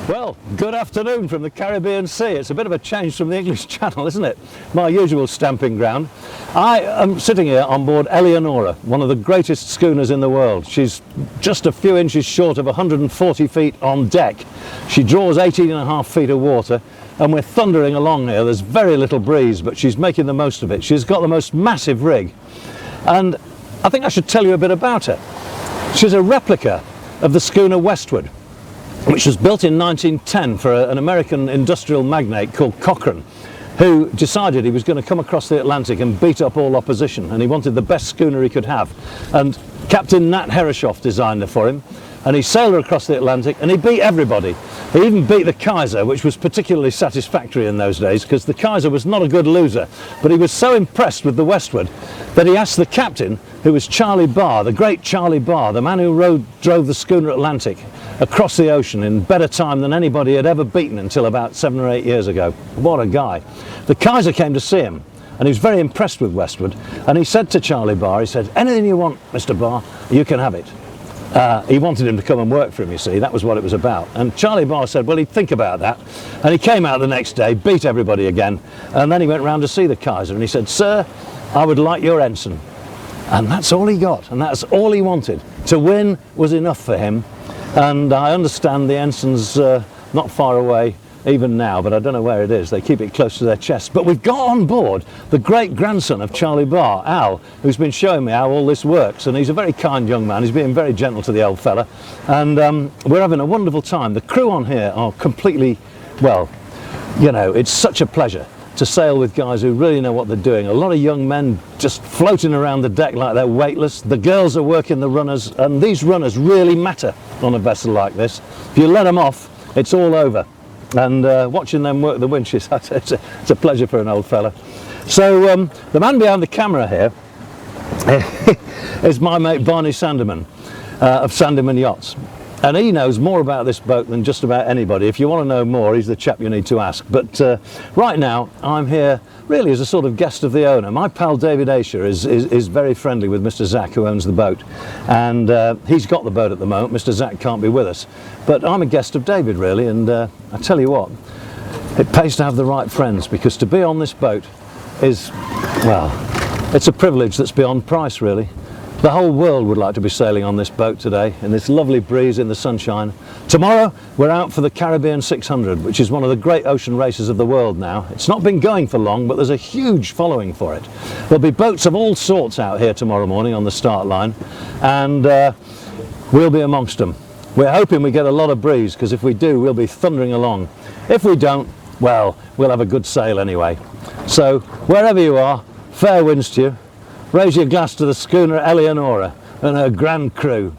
Well, good afternoon from the Caribbean Sea. It's a bit of a change from the English Channel, isn't it? My usual stamping ground. I am sitting here on board Eleonora, one of the greatest schooners in the world. She's just a few inches short of 140 feet on deck. She draws 18.5 feet of water, and we're thundering along here. There's very little breeze, but she's making the most of it. She's got the most massive rig, and I think I should tell you a bit about her. She's a replica of the schooner Westward, which was built in 1910 for an American industrial magnate called Cochrane, who decided he was going to come across the Atlantic and beat up all opposition, and he wanted the best schooner he could have. And Captain Nat Herreshoff designed her for him, and he sailed her across the Atlantic and he beat everybody. He even beat the Kaiser, which was particularly satisfactory in those days because the Kaiser was not a good loser, but he was so impressed with the Westward that he asked the captain, who was Charlie Barr, the great Charlie Barr, the man who drove the schooner Atlantic across the ocean in better time than anybody had ever beaten until about 7 or 8 years ago. What a guy. The Kaiser came to see him, and he was very impressed with Westward, and he said to Charlie Barr, he said, "Anything you want, Mr. Barr, you can have it." He wanted him to come and work for him, you see, that was what it was about. And Charlie Barr said, well, he'd think about that. And he came out the next day, beat everybody again, and then he went round to see the Kaiser, and he said, "Sir, I would like your ensign." And that's all he got, and that's all he wanted. To win was enough for him. And I understand the ensign's not far away even now, but I don't know where it is. They keep it close to their chest. But we've got on board the great-grandson of Charlie Barr, Al, who's been showing me how all this works, and he's a very kind young man. He's being very gentle to the old fella, and we're having a wonderful time. The crew on here are completely, well, you know, it's such a pleasure to sail with guys who really know what they're doing. A lot of young men just floating around the deck like they're weightless. The girls are working the runners, and these runners really matter on a vessel like this. If you let them off, it's all over. And watching them work the winches, it's a pleasure for an old fella. So the man behind the camera here is my mate Barney Sandeman of Sandeman Yachts. And he knows more about this boat than just about anybody. If you want to know more, he's the chap you need to ask. But right now, I'm here really as a sort of guest of the owner. My pal David Asher is very friendly with Mr. Zach, who owns the boat. And he's got the boat at the moment. Mr. Zach can't be with us. But I'm a guest of David, really. And I tell you what, it pays to have the right friends, because to be on this boat is, well, it's a privilege that's beyond price, really. The whole world would like to be sailing on this boat today, in this lovely breeze in the sunshine. Tomorrow we're out for the Caribbean 600, which is one of the great ocean races of the world now. It's not been going for long, but there's a huge following for it. There'll be boats of all sorts out here tomorrow morning on the start line, and we'll be amongst them. We're hoping we get a lot of breeze, because if we do, we'll be thundering along. If we don't, well, we'll have a good sail anyway. So wherever you are, fair winds to you. Raise your glass to the schooner Eleonora and her grand crew.